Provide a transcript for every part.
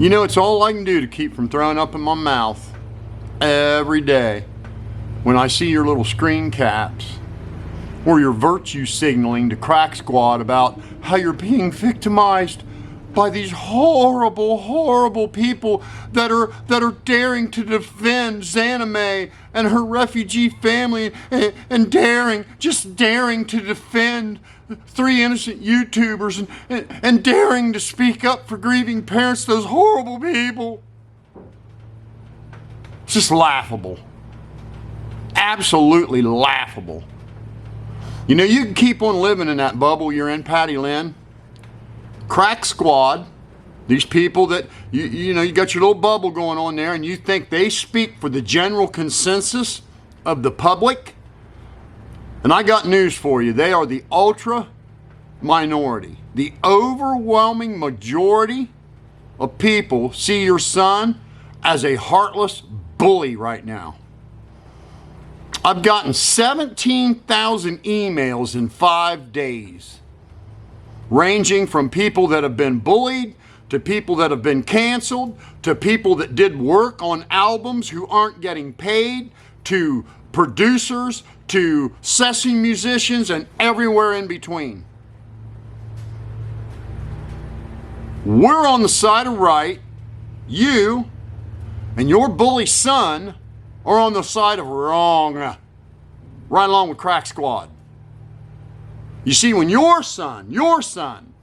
You know, it's all I can do to keep from throwing up in my mouth every day when I see your little screen caps or your virtue signaling to Crack Squad about how you're being victimized by these horrible, horrible people that are daring to defend XanamayX and her refugee family and just daring to defend 3 innocent YouTubers and daring to speak up for grieving parents, those horrible people. It's just laughable. Absolutely laughable. You know, you can keep on living in that bubble you're in, Patty Lynn. Crack Squad, these people that, you know, you got your little bubble going on there and you think they speak for the general consensus of the public. And I got news for you. They are the ultra minority. The overwhelming majority of people see your son as a heartless bully right now. I've gotten 17,000 emails in 5 days, ranging from people that have been bullied, to people that have been canceled, to people that did work on albums who aren't getting paid, to producers, to session musicians, and everywhere in between. We're on the side of right. You and your bully son are on the side of wrong, right along with Crack Squad. You see, when your son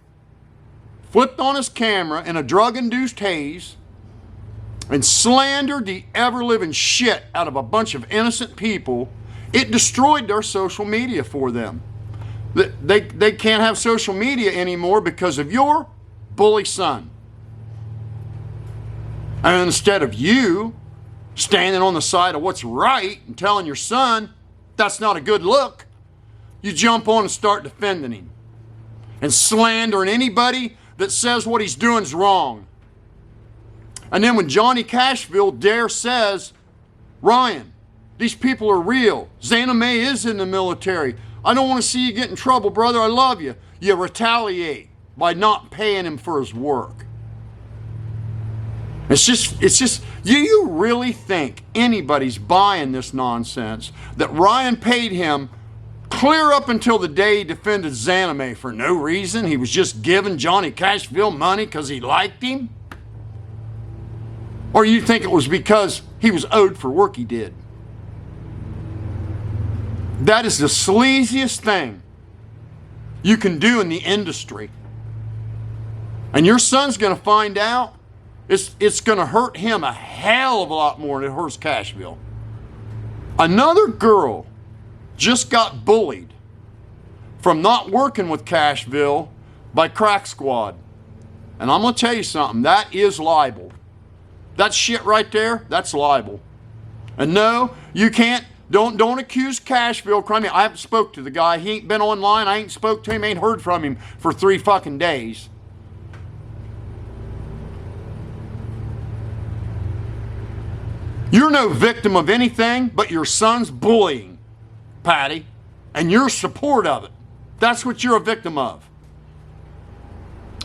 flipped on his camera in a drug-induced haze and slandered the ever-living shit out of a bunch of innocent people, it destroyed their social media for them. They can't have social media anymore because of your bully son. And instead of you standing on the side of what's right and telling your son that's not a good look, you jump on and start defending him and slandering anybody that says what he's doing is wrong. And then when Johnny Cashville dare says, Ryan, these people are real. XanamayX is in the military. I don't want to see you get in trouble, brother. I love you. You retaliate by not paying him for his work. It's just, you really think anybody's buying this nonsense that Ryan paid him clear up until the day he defended XanamayX for no reason? He was just giving Johnny Cashville money because he liked him? Or you think it was because he was owed for work he did? That is the sleaziest thing you can do in the industry. And your son's going to find out. It's going to hurt him a hell of a lot more than it hurts Cashville. Another girl just got bullied from not working with Cashville by Crack Squad. And I'm going to tell you something. That is libel. That shit right there, that's libel. And no, you can't. Don't accuse Cashville crime. I haven't spoke to the guy. He ain't been online. I ain't spoke to him. Ain't heard from him for 3 fucking days. You're no victim of anything but your son's bullying, Patty, and your support of it. That's what you're a victim of.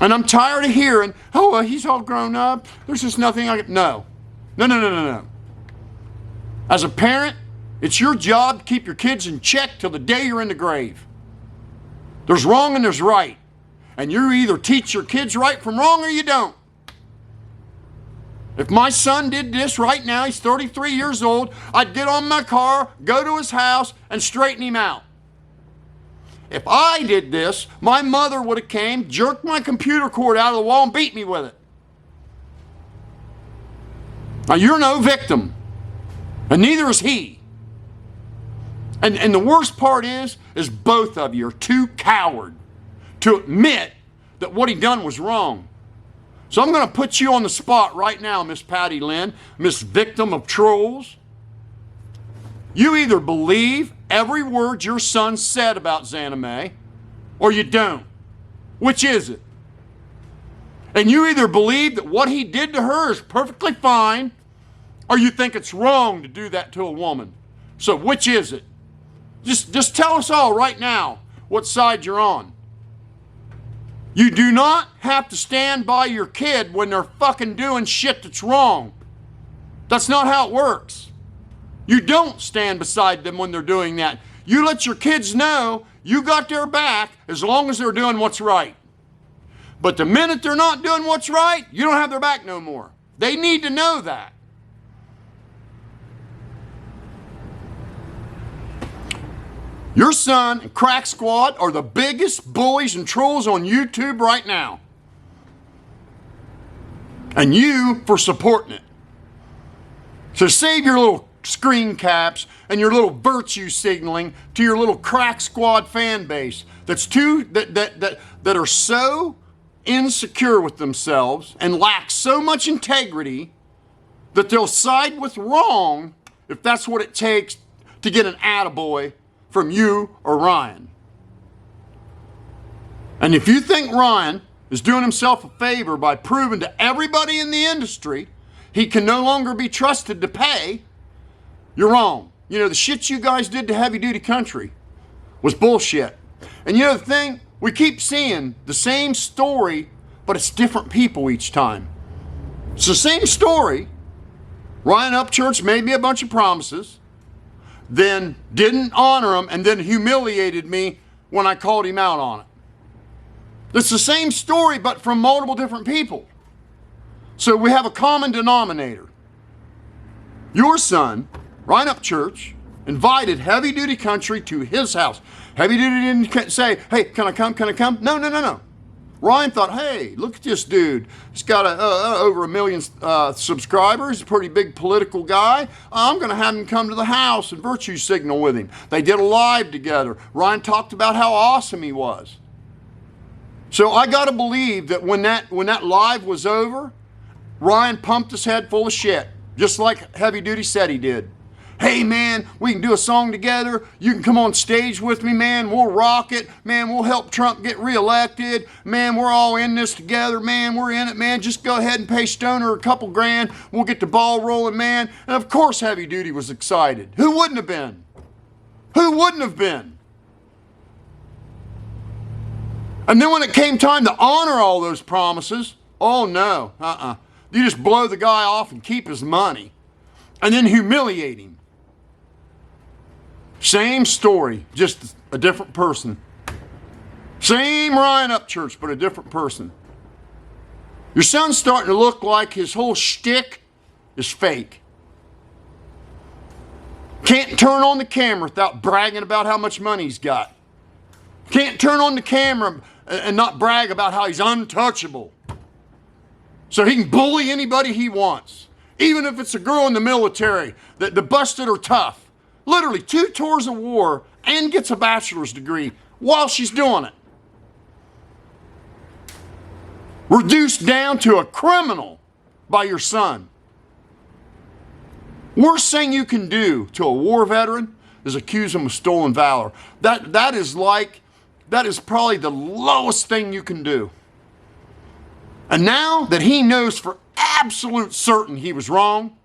And I'm tired of hearing, oh, he's all grown up. There's just nothing I can... No. No. As a parent, it's your job to keep your kids in check till the day you're in the grave. There's wrong and there's right. And you either teach your kids right from wrong or you don't. If my son did this right now, he's 33 years old, I'd get on my car, go to his house, and straighten him out. If I did this, my mother would have came, jerked my computer cord out of the wall, and beat me with it. Now, you're no victim, and neither is he. And the worst part is both of you are too coward to admit that what he done was wrong. So I'm going to put you on the spot right now, Miss Patty Lynn, Miss Victim of Trolls. You either believe every word your son said about XanamayX, or you don't. Which is it? And you either believe that what he did to her is perfectly fine, or you think it's wrong to do that to a woman. So which is it? Just tell us all right now what side you're on. You do not have to stand by your kid when they're fucking doing shit that's wrong. That's not how it works. You don't stand beside them when they're doing that. You let your kids know you got their back as long as they're doing what's right. But the minute they're not doing what's right, you don't have their back no more. They need to know that. Your son and Crack Squad are the biggest bullies and trolls on YouTube right now. And you for supporting it. So save your little screen caps and your little virtue signaling to your little Crack Squad fan base that are so insecure with themselves and lack so much integrity that they'll side with wrong if that's what it takes to get an attaboy from you or Ryan. And if you think Ryan is doing himself a favor by proving to everybody in the industry he can no longer be trusted to pay, you're wrong. You know, the shit you guys did to Heavy Duty Country was bullshit. And you know the thing? We keep seeing the same story, but it's different people each time. It's the same story. Ryan Upchurch made me a bunch of promises, then didn't honor them, and then humiliated me when I called him out on it. It's the same story, but from multiple different people. So we have a common denominator. Your son, Ryan Upchurch, invited Heavy Duty Country to his house. Heavy Duty didn't say, hey, can I come, can I come? No. Ryan thought, hey, look at this dude. He's got over 1 million subscribers, a pretty big political guy. I'm going to have him come to the house and virtue signal with him. They did a live together. Ryan talked about how awesome he was. So I got to believe that when that live was over, Ryan pumped his head full of shit, just like Heavy Duty said he did. Hey, man, we can do a song together. You can come on stage with me, man. We'll rock it. Man, we'll help Trump get reelected. Man, we're all in this together. Man, we're in it, man. Just go ahead and pay Stoner a couple grand. We'll get the ball rolling, man. And of course, Heavy Duty was excited. Who wouldn't have been? Who wouldn't have been? And then when it came time to honor all those promises, oh no, You just blow the guy off and keep his money. And then humiliate him. Same story, just a different person. Same Ryan Upchurch, but a different person. Your son's starting to look like his whole shtick is fake. Can't turn on the camera without bragging about how much money he's got. Can't turn on the camera and not brag about how he's untouchable. So he can bully anybody he wants. Even if it's a girl in the military that the busted her tough. Literally 2 tours of war and gets a bachelor's degree while she's doing it. Reduced down to a criminal by your son. Worst thing you can do to a war veteran is accuse him of stolen valor. That is probably the lowest thing you can do. And now that he knows for absolute certain he was wrong,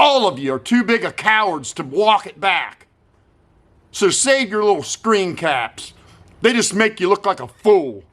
all of you are too big of cowards to walk it back. So save your little screen caps. They just make you look like a fool.